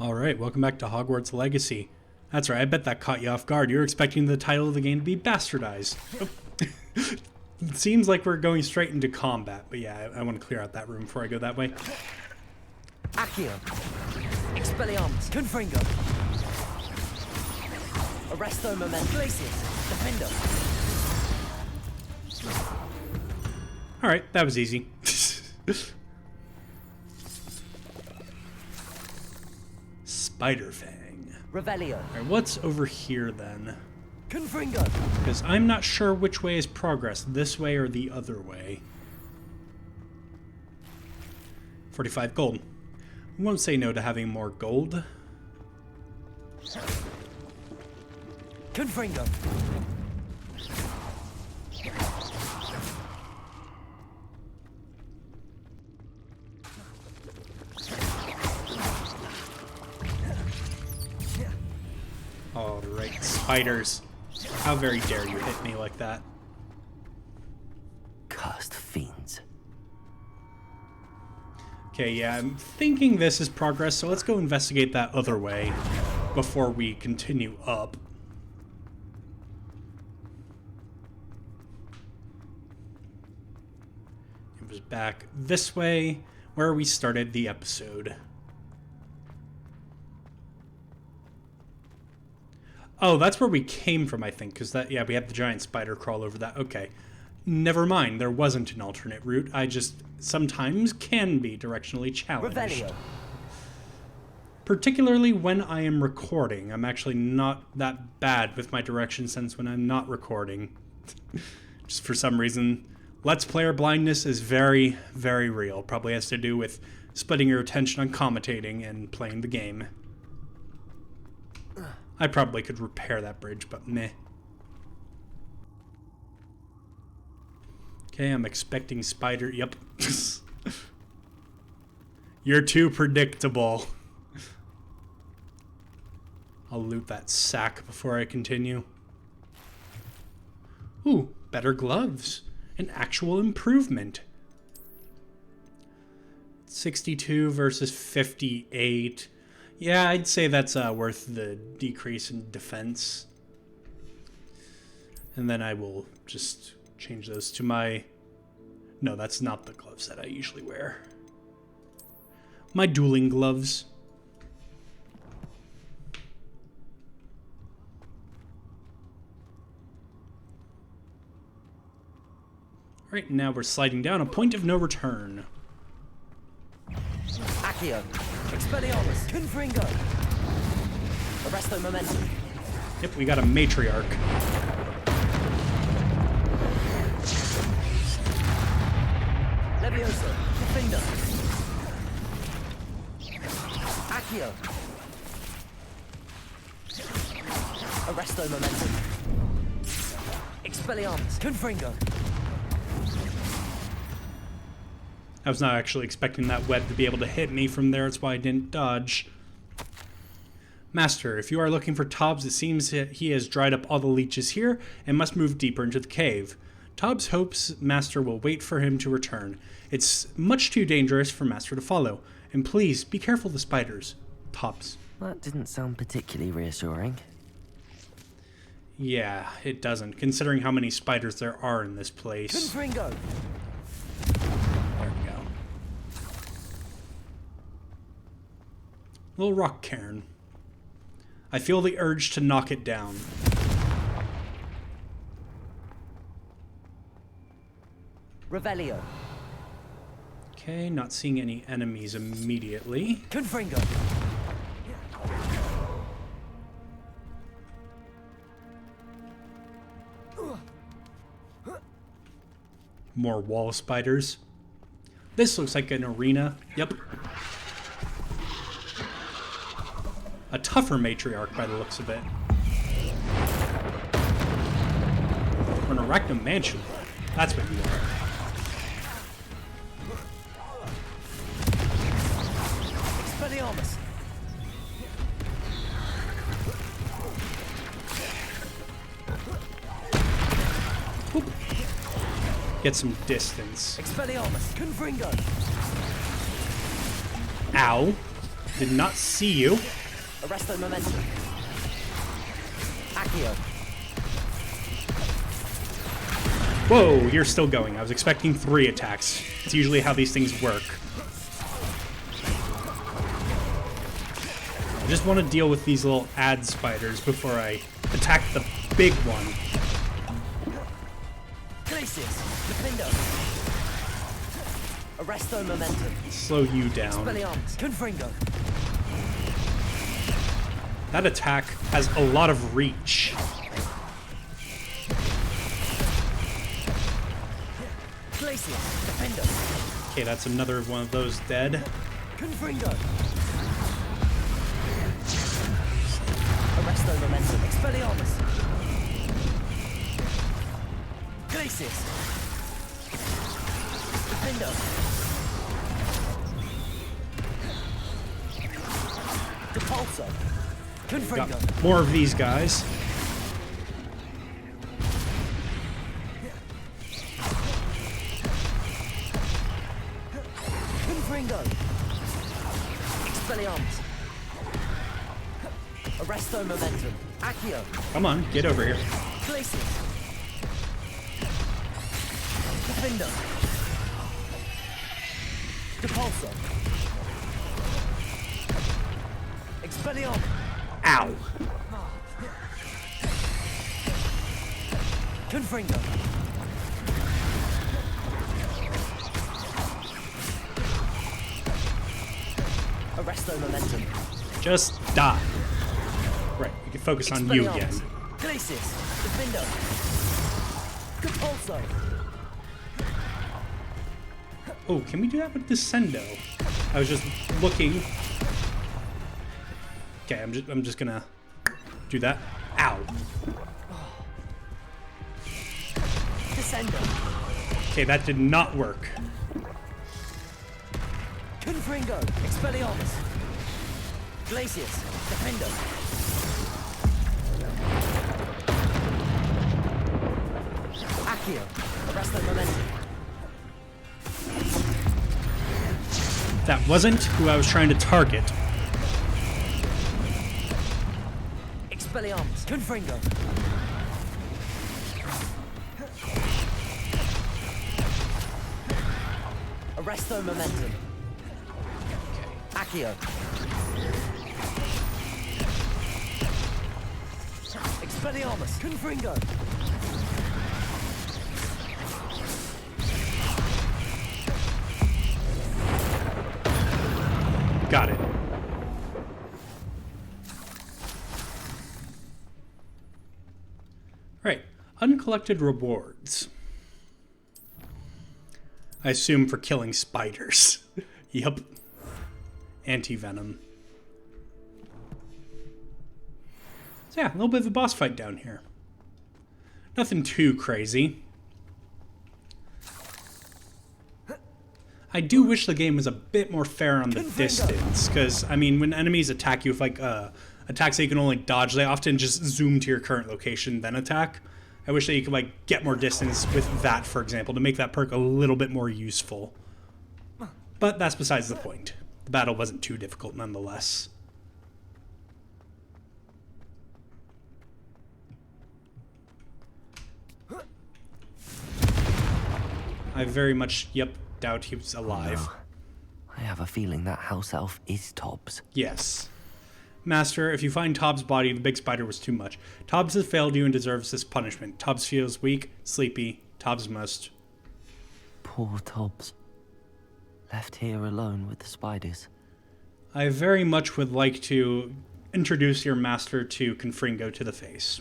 Alright, welcome back to Hogwarts Legacy. That's right, I bet that caught you off guard. You were expecting the title of the game to be bastardized. It seems like we're going straight into combat, but yeah, I want to clear out that room before I go that way. Accio. Expelliarmus. Confringo. Arresto Moment. Glacius. Defender. Alright, that was easy. Spider Fang. Revelio. Alright, what's over here then? Confringo. Because I'm not sure which way is progress, this way or the other way. 45 gold. We won't say no to having more gold. Confringo. Alright, spiders. How very dare you hit me like that? Cursed fiends. Okay, yeah, I'm thinking this is progress, so let's go investigate that other way before we continue up. It was back this way where we started the episode. Oh, that's where we came from, I think, because that, yeah, we had the giant spider crawl over that. Okay. Never mind, there wasn't an alternate route. I just sometimes can be directionally challenged. Revelio. Particularly when I am recording. I'm actually not that bad with my direction sense when I'm not recording. Just for some reason, Let's Player blindness is very, very real. Probably has to do with splitting your attention on commentating and playing the game. I probably could repair that bridge, but meh. Okay, I'm expecting spider. Yep. You're too predictable. I'll loot that sack before I continue. Ooh, better gloves. An actual improvement. 62 versus 58. Yeah, I'd say that's worth the decrease in defense. And then I will just change those to my... No, that's not the gloves that I usually wear. My dueling gloves. Alright, now we're sliding down a point of no return. Accio. Expelliarmus. Confringo. Arresto Momentum. Yep, we got a matriarch. Leviosa. Defender. Accio. Arresto Momentum. Expelliarmus. Confringo. I was not actually expecting that web to be able to hit me from there, that's why I didn't dodge. Master, if you are looking for Tobs, it seems he has dried up all the leeches here and must move deeper into the cave. Tobs hopes Master will wait for him to return. It's much too dangerous for Master to follow. And please, be careful of the spiders. Tobs. That didn't sound particularly reassuring. Yeah, it doesn't, considering how many spiders there are in this place. Confringo. There we go. Little rock cairn. I feel the urge to knock it down. Revelio. Okay, not seeing any enemies immediately. Confringo. More wall spiders. This looks like an arena. Yep. A tougher matriarch by the looks of it. Or an arachnamantula. That's what you are. Expelliarmus. Whoop. Get some distance. Expelliarmus. Confringo. Ow. Did not see you. Arresto momentum. Accio. Whoa, you're still going. I was expecting 3 attacks. It's usually how these things work. I just want to deal with these little ad spiders before I attack the big one. Glacius. Defendo. Arresto momentum. Slow you down. Expelliarmus. Confringo. That attack has a lot of reach. Glacius. Defendo. Okay, that's another one of those dead. Confringo. Arresto momentum. Expelliarmus. Glacius. Defendo. Depulso. Confringo. Got more of these guys. Confringo. Expelliarmus. Arresto momentum. Accio. Come on, get over here. Glacius. Defendo. Depulso. Expelliarmus. Ow. Confringo. Arresto momentum. Just die. Right, we can focus on you again. Glacius. Defendo. Depulso. Oh, can we do that with Descendo? I was just looking. Okay, I'm just gonna do that. Ow. Descendo. Okay, that did not work. Confringo. Expelliarmus. Glacius. Defendo. Accio. Arresto momentum. That wasn't who I was trying to target. Expelliarmus. Confringo. Arresto momentum. Accio. Expelliarmus. Confringo. Got it. Right. Uncollected rewards. I assume for killing spiders. Yup. Anti-venom. So yeah, a little bit of a boss fight down here. Nothing too crazy. I do wish the game was a bit more fair on the distance, because, I mean, when enemies attack you with, like, attacks that you can only dodge, they often just zoom to your current location, then attack. I wish that you could, like, get more distance with that, for example, to make that perk a little bit more useful. But that's besides the point. The battle wasn't too difficult, nonetheless. I very much, doubt he was alive. Oh, no. I have a feeling that house elf is Tobs. Yes. Master, if you find Tobs' body, the big spider was too much. Tobs has failed you and deserves this punishment. Tobs feels weak, sleepy. Tobs must. Poor Tobs. Left here alone with the spiders. I very much would like to introduce your master to Confringo to the face.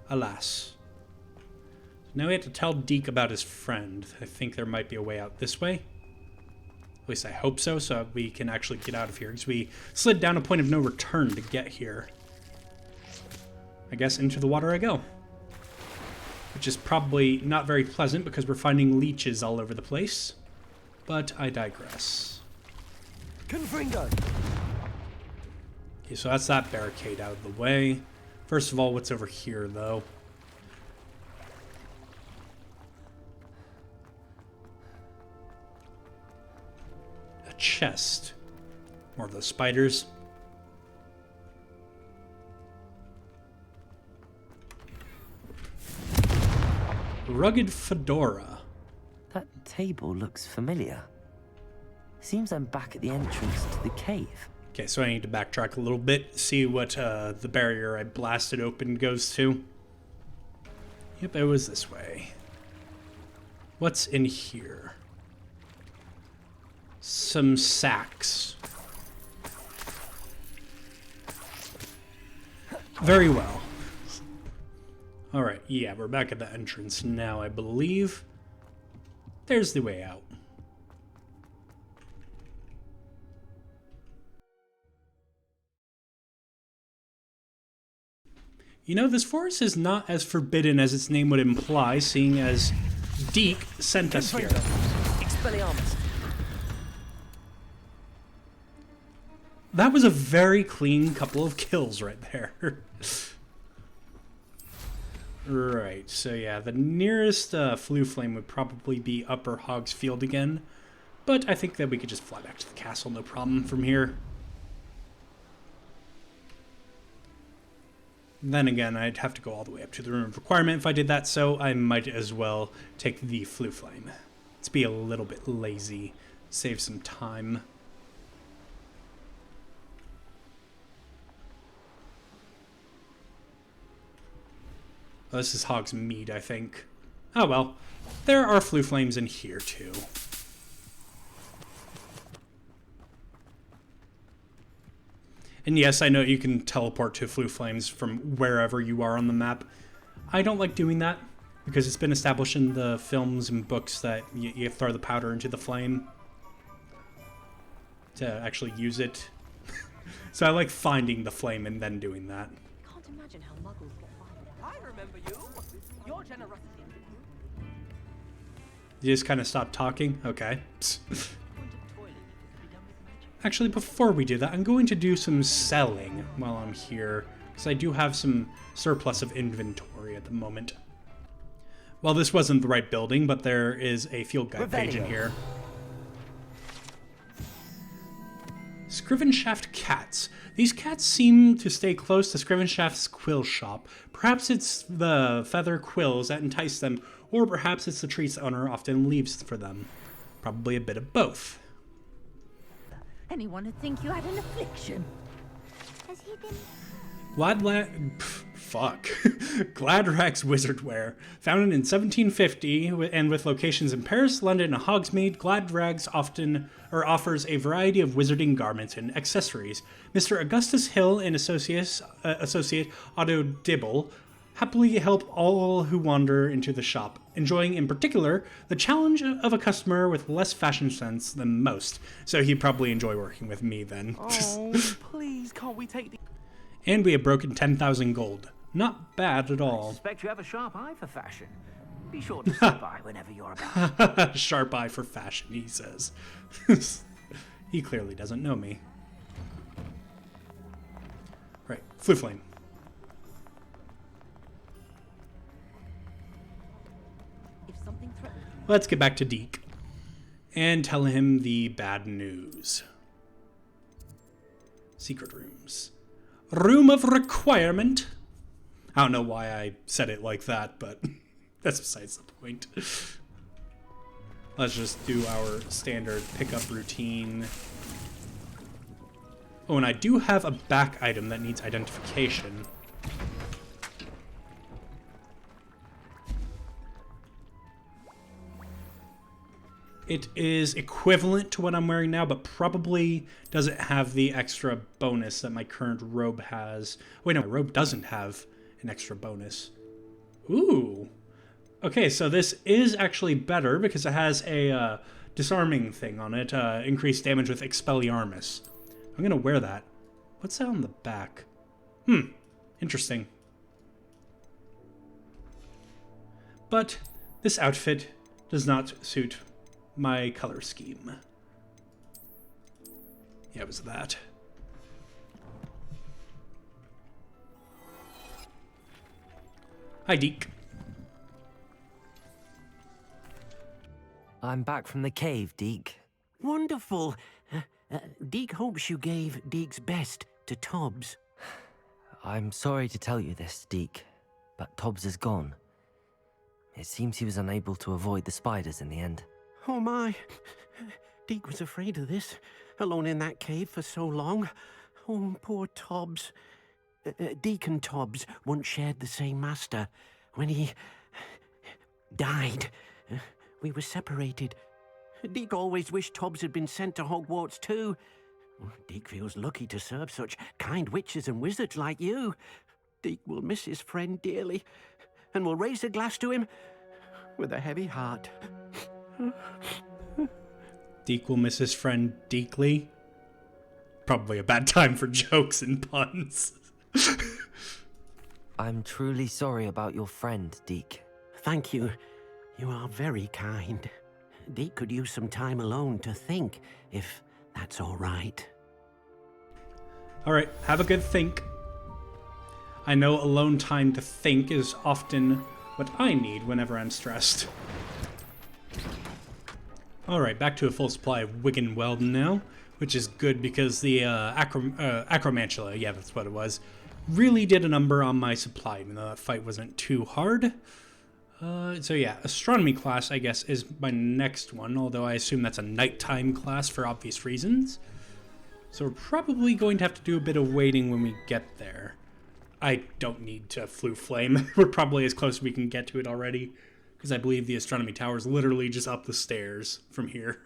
Alas. Now we have to tell Deek about his friend. I think there might be a way out this way. At least I hope so, so we can actually get out of here. Because we slid down a point of no return to get here. I guess into the water I go. Which is probably not very pleasant because we're finding leeches all over the place. But I digress. Confringo. Okay, so that's that barricade out of the way. First of all, what's over here, though? chest. More of those spiders. Rugged fedora. That table looks familiar. Seems I'm back at the entrance to the cave. Okay, so I need to backtrack a little bit, see what the barrier I blasted open goes to. Yep, it was this way. What's in here? Some sacks. Very well. Alright, yeah, we're back at the entrance now, I believe. There's the way out. You know, this forest is not as forbidden as its name would imply, seeing as Deek sent us here. That was a very clean couple of kills right there. Right, so yeah, the nearest flue flame would probably be Upper Hogsfield again, but I think that we could just fly back to the castle, no problem from here. Then again, I'd have to go all the way up to the Room of Requirement if I did that, so I might as well take the flue flame. Let's be a little bit lazy, save some time. Oh, this is Hogsmeade, I think. Oh well, there are flue flames in here too. And yes, I know you can teleport to flue flames from wherever you are on the map. I don't like doing that because it's been established in the films and books that you throw the powder into the flame to actually use it. So I like finding the flame and then doing that. Can't imagine how muggles get by. I remember you. Your generosity. You just kind of stop talking? Okay. Actually, before we do that, I'm going to do some selling while I'm here, because I do have some surplus of inventory at the moment. Well, this wasn't the right building, but there is a field guide page in here. Scrivenshaft cats. These cats seem to stay close to Scrivenshaft's quill shop. Perhaps it's the feather quills that entice them, or perhaps it's the treats the owner often leaves for them. Probably a bit of both. Anyone would think you had an affliction. Has he been? Gladrag's Wizardwear. Founded in 1750 and with locations in Paris, London, and Hogsmeade, Gladrag's offers a variety of wizarding garments and accessories. Mr. Augustus Hill and associate Otto Dibble happily help all who wander into the shop, enjoying in particular the challenge of a customer with less fashion sense than most. So he'd probably enjoy working with me then. Oh, please, can't we take the... And we have broken 10,000 gold. Not bad at all. I suspect you have a sharp eye for fashion. Be sure to stop by whenever you're about. Sharp eye for fashion, he says. He clearly doesn't know me. Right, flue flame. Let's get back to Deek and tell him the bad news. Secret rooms. Room of Requirement. I don't know why I said it like that, but that's besides the point. Let's just do our standard pickup routine. Oh, and I do have a back item that needs identification. It is equivalent to what I'm wearing now, but probably doesn't have the extra bonus that my current robe has. Wait, no, my robe doesn't have an extra bonus. Ooh. Okay, so this is actually better because it has a disarming thing on it. Increased damage with Expelliarmus. I'm going to wear that. What's that on the back? Interesting. But this outfit does not suit my color scheme. Yeah, it was that. Hi, Deek. I'm back from the cave, Deek. Wonderful. Deek hopes you gave Deek's best to Tobs. I'm sorry to tell you this, Deek, but Tobs is gone. It seems he was unable to avoid the spiders in the end. Oh my. Deek was afraid of this, alone in that cave for so long. Oh, poor Tobs. Deek and Tobs once shared the same master. When he died, we were separated. Deek always wished Tobs had been sent to Hogwarts too. Deek feels lucky to serve such kind witches and wizards like you. Deek will miss his friend dearly, and will raise a glass to him with a heavy heart. Deek will miss his friend deeply. Probably a bad time for jokes and puns. I'm truly sorry about your friend, Deek. Thank you. You are very kind. Deek could use some time alone to think, if that's all right. All right, have a good think. I know alone time to think is often what I need whenever I'm stressed. All right, back to a full supply of Wiggenweld now, which is good because the acromantula, yeah, that's what it was, really did a number on my supply, even though that fight wasn't too hard. So yeah, astronomy class, I guess, is my next one, although I assume that's a nighttime class for obvious reasons. So we're probably going to have to do a bit of waiting when we get there. I don't need to flu flame. We're probably as close as we can get to it already, because I believe the astronomy tower is literally just up the stairs from here.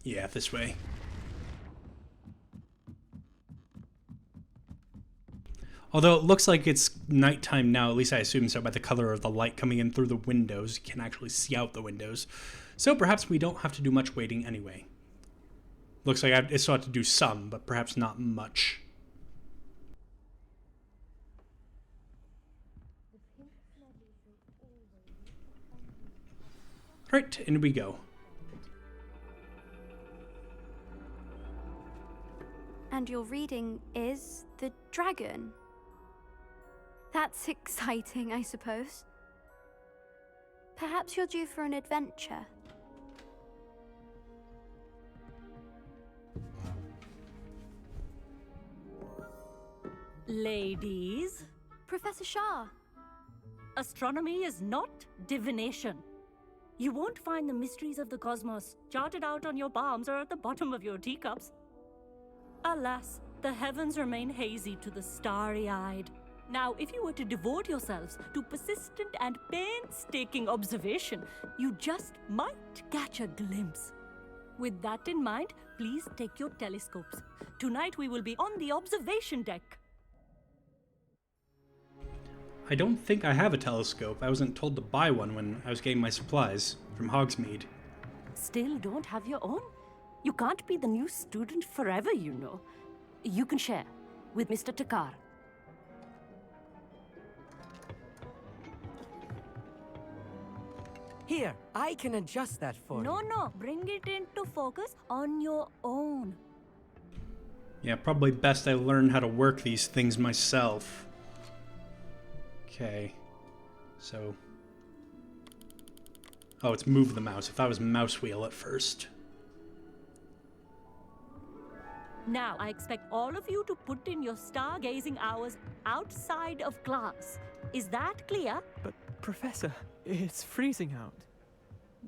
Yeah, this way. Although it looks like it's nighttime now, at least I assume so by the color of the light coming in through the windows. You can actually see out the windows. So perhaps we don't have to do much waiting anyway. Looks like I still have to do some, but perhaps not much. Right, in we go. And your reading is the dragon. That's exciting, I suppose. Perhaps you're due for an adventure. Ladies, Professor Shah. astronomy is not divination. You won't find the mysteries of the cosmos charted out on your palms or at the bottom of your teacups. Alas, the heavens remain hazy to the starry-eyed. Now, if you were to devote yourselves to persistent and painstaking observation, you just might catch a glimpse. With that in mind, please take your telescopes. Tonight we will be on the observation deck. I don't think I have a telescope. I wasn't told to buy one when I was getting my supplies from Hogsmeade. Still don't have your own? You can't be the new student forever, you know. You can share with Mr. Takar. Here, I can adjust that for you. No, bring it into focus on your own. Yeah, probably best I learn how to work these things myself. Okay, so... Oh, it's move the mouse. If I was mouse wheel at first. Now, I expect all of you to put in your stargazing hours outside of class. Is that clear? But, Professor, it's freezing out.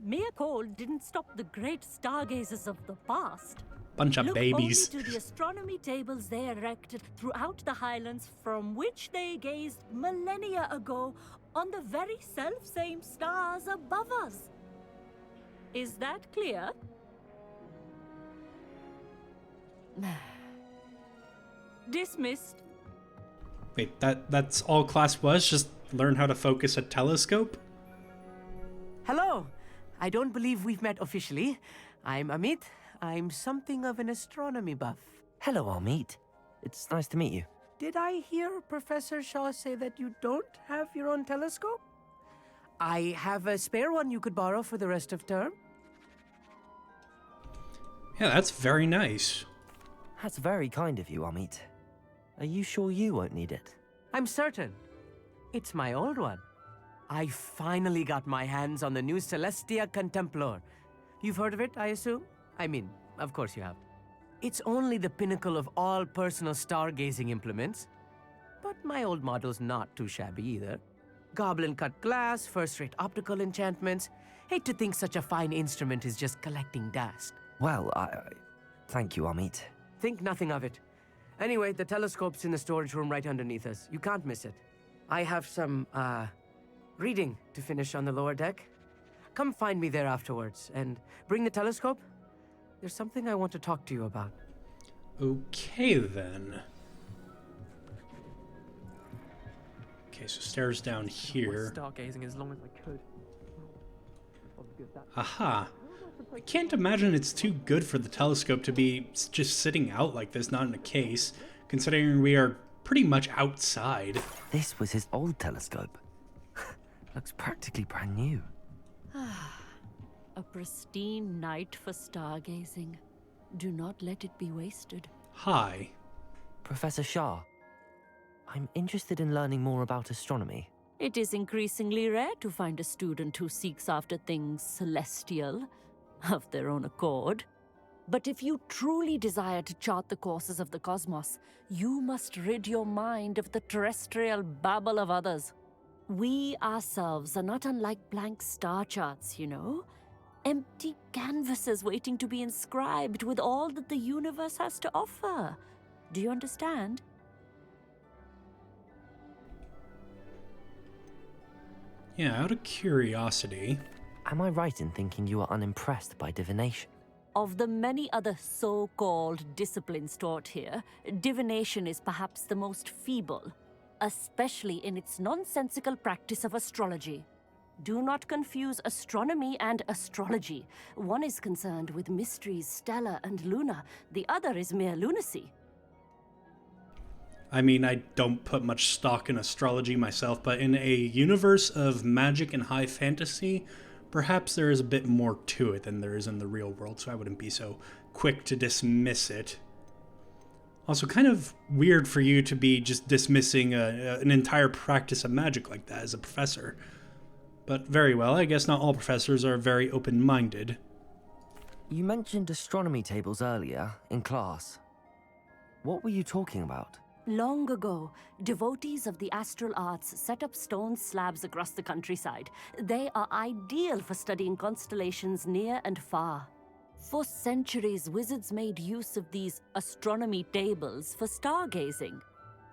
Mere cold didn't stop the great stargazers of the past. Bunch of Look babies. only to the astronomy tables they erected throughout the Highlands, from which they gazed millennia ago on the very self-same stars above us. Is that clear? Dismissed. Wait, that's all class was? Just learn how to focus a telescope? Hello! I don't believe we've met officially. I'm Amit. I'm something of an astronomy buff. Hello, Hogsmeade. It's nice to meet you. Did I hear Professor Shaw say that you don't have your own telescope? I have a spare one you could borrow for the rest of term. Yeah, that's very nice. That's very kind of you, Hogsmeade. Are you sure you won't need it? I'm certain. It's my old one. I finally got my hands on the new Celestia Contemplar. You've heard of it, I assume? I mean, of course you have. It's only the pinnacle of all personal stargazing implements. But my old model's not too shabby either. Goblin-cut glass, first-rate optical enchantments. Hate to think such a fine instrument is just collecting dust. Well, thank you, Amit. Think nothing of it. Anyway, the telescope's in the storage room right underneath us. You can't miss it. I have some, reading to finish on the lower deck. Come find me there afterwards, and bring the telescope. There's something I want to talk to you about. Okay, then. Okay, so stairs down here. Stargazing as long as I could. Aha. I can't imagine it's too good for the telescope to be just sitting out like this, not in a case, considering we are pretty much outside. This was his old telescope. Looks practically brand new. A pristine night for stargazing. Do not let it be wasted. Hi. Professor Shah, I'm interested in learning more about astronomy. It is increasingly rare to find a student who seeks after things celestial, of their own accord. But if you truly desire to chart the courses of the cosmos, you must rid your mind of the terrestrial babble of others. We ourselves are not unlike blank star charts, you know? Empty canvases waiting to be inscribed with all that the universe has to offer. Do you understand? Yeah, out of curiosity. Am I right in thinking you are unimpressed by divination? Of the many other so-called disciplines taught here, divination is perhaps the most feeble, especially in its nonsensical practice of astrology. Do not confuse astronomy and astrology. One is concerned with mysteries stellar and lunar, the other is mere lunacy. I mean, I don't put much stock in astrology myself, but in a universe of magic and high fantasy, perhaps there is a bit more to it than there is in the real world, so I wouldn't be so quick to dismiss it. Also, kind of weird for you to be just dismissing an entire practice of magic like that as a professor. But very well, I guess not all professors are very open-minded. You mentioned astronomy tables earlier, in class. What were you talking about? Long ago, devotees of the astral arts set up stone slabs across the countryside. They are ideal for studying constellations near and far. For centuries, wizards made use of these astronomy tables for stargazing.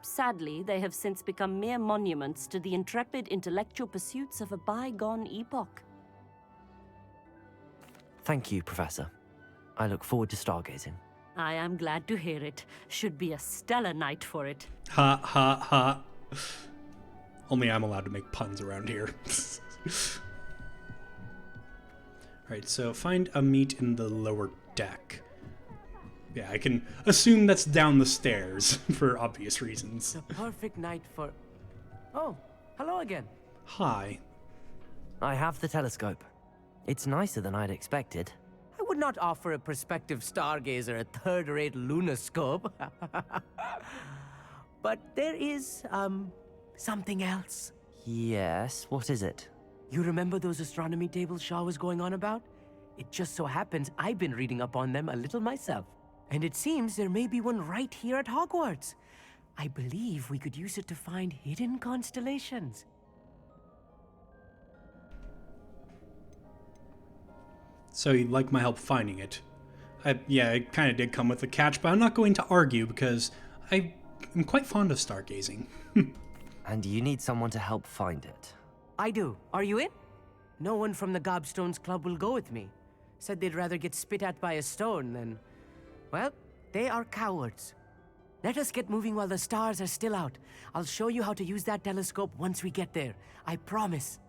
Sadly, they have since become mere monuments to the intrepid intellectual pursuits of a bygone epoch. Thank you, Professor. I look forward to stargazing. I am glad to hear it. Should be a stellar night for it. Ha ha ha. Only I'm allowed to make puns around here. Alright, so find a meet in the lower deck. Yeah, I can assume that's down the stairs for obvious reasons. The perfect night for... Oh, hello again. Hi. I have the telescope. It's nicer than I'd expected. I would not offer a prospective stargazer a third-rate lunoscope. But there is, something else. Yes, what is it? You remember those astronomy tables Shaw was going on about? It just so happens I've been reading up on them a little myself. And it seems there may be one right here at Hogwarts. I believe we could use it to find hidden constellations. So you'd like my help finding it? Yeah, it kind of did come with a catch, but I'm not going to argue because I am quite fond of stargazing. And you need someone to help find it. I do. Are you in? No one from the Gobstones Club will go with me. Said they'd rather get spit at by a stone than... Well, they are cowards. Let us get moving while the stars are still out. I'll show you how to use that telescope once we get there. I promise.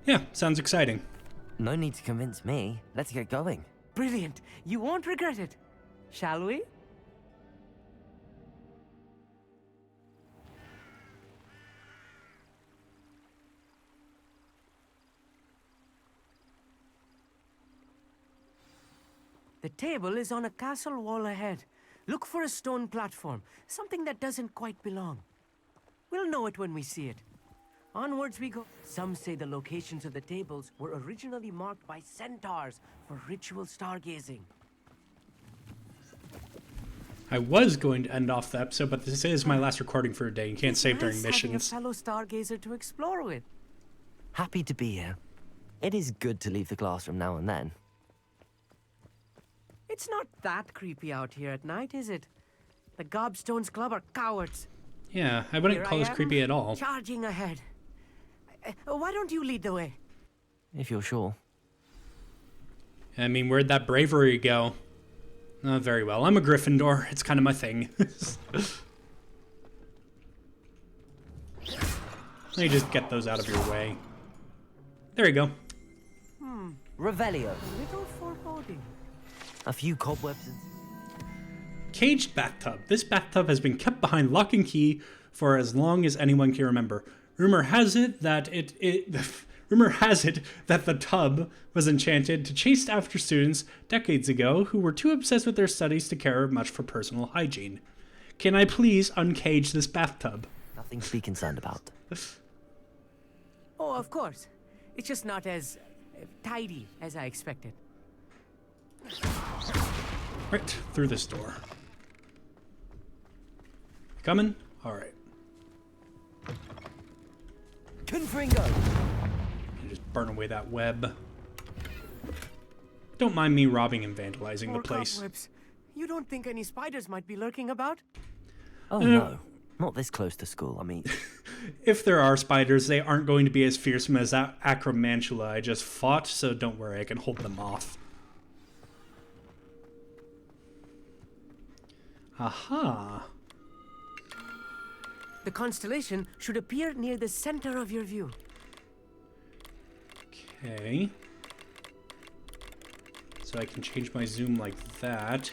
Yeah, sounds exciting. No need to convince me. Let's get going. Brilliant. You won't regret it. Shall we? The table is on a castle wall ahead. Look for a stone platform, something that doesn't quite belong. We'll know it when we see it. Onwards we go. Some say the locations of the tables were originally marked by centaurs for ritual stargazing. I was going to end off the episode, but this is my last recording for a day. You can't save during Nice having missions. a fellow stargazer to explore with. Happy to be here. It is good to leave the classroom now and then. It's not that creepy out here at night, is it? The Gobstones Club are cowards. Yeah, I wouldn't Here call I this am, creepy at all. Charging ahead. Why don't you lead the way? If you're sure. I mean, where'd that bravery go? Very well. I'm a Gryffindor. It's kind of my thing. Let me just get those out of your way. There you go. Revelio. Little foreboding. A few cobwebs and... Caged bathtub. This bathtub has been kept behind lock and key for as long as anyone can remember. Rumor has it that the tub was enchanted to chase after students decades ago who were too obsessed with their studies to care much for personal hygiene. Can I please uncage this bathtub? Nothing to be concerned about. Oh, of course. It's just not as tidy as I expected. Right, through this door. Coming? Alright. Confringo! Just burn away that web. Don't mind me robbing and vandalizing the More place. cobwebs. You don't think any spiders might be lurking about? Oh no, not this close to school, I mean. If there are spiders, they aren't going to be as fearsome as that acromantula I just fought, so don't worry, I can hold them off. Aha. The constellation should appear near the center of your view. Okay. So I can change my zoom like that.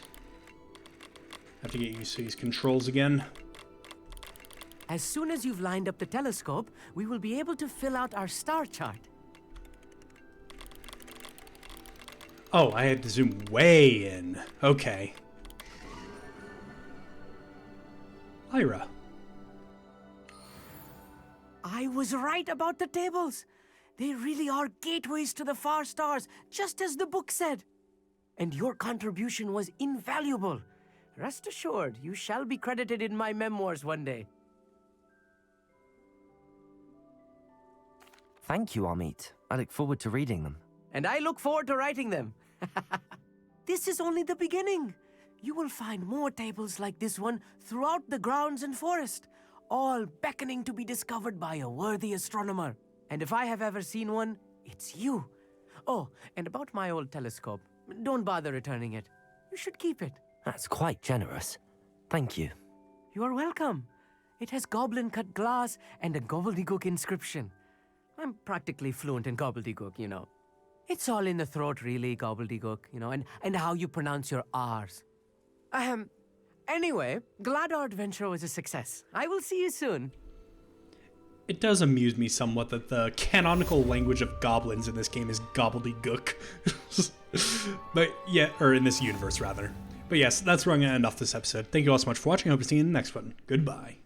Have to get used to these controls again. As soon as you've lined up the telescope, we will be able to fill out our star chart. Oh, I had to zoom way in. Okay. Lyra. I was right about the tables. They really are gateways to the far stars, just as the book said. And your contribution was invaluable. Rest assured, you shall be credited in my memoirs one day. Thank you, Amit. I look forward to reading them. And I look forward to writing them. This is only the beginning. You will find more tables like this one throughout the grounds and forest, all beckoning to be discovered by a worthy astronomer. And if I have ever seen one, it's you. Oh, and about my old telescope, don't bother returning it. You should keep it. That's quite generous. Thank you. You are welcome. It has goblin-cut glass and a gobbledygook inscription. I'm practically fluent in gobbledygook, you know. It's all in the throat, really, gobbledygook, you know, and how you pronounce your R's. Anyway, glad our adventure was a success. I will see you soon. It does amuse me somewhat that the canonical language of goblins in this game is gobbledygook. But yeah, or in this universe, rather. But yes, that's where I'm going to end off this episode. Thank you all so much for watching. I hope to see you in the next one. Goodbye.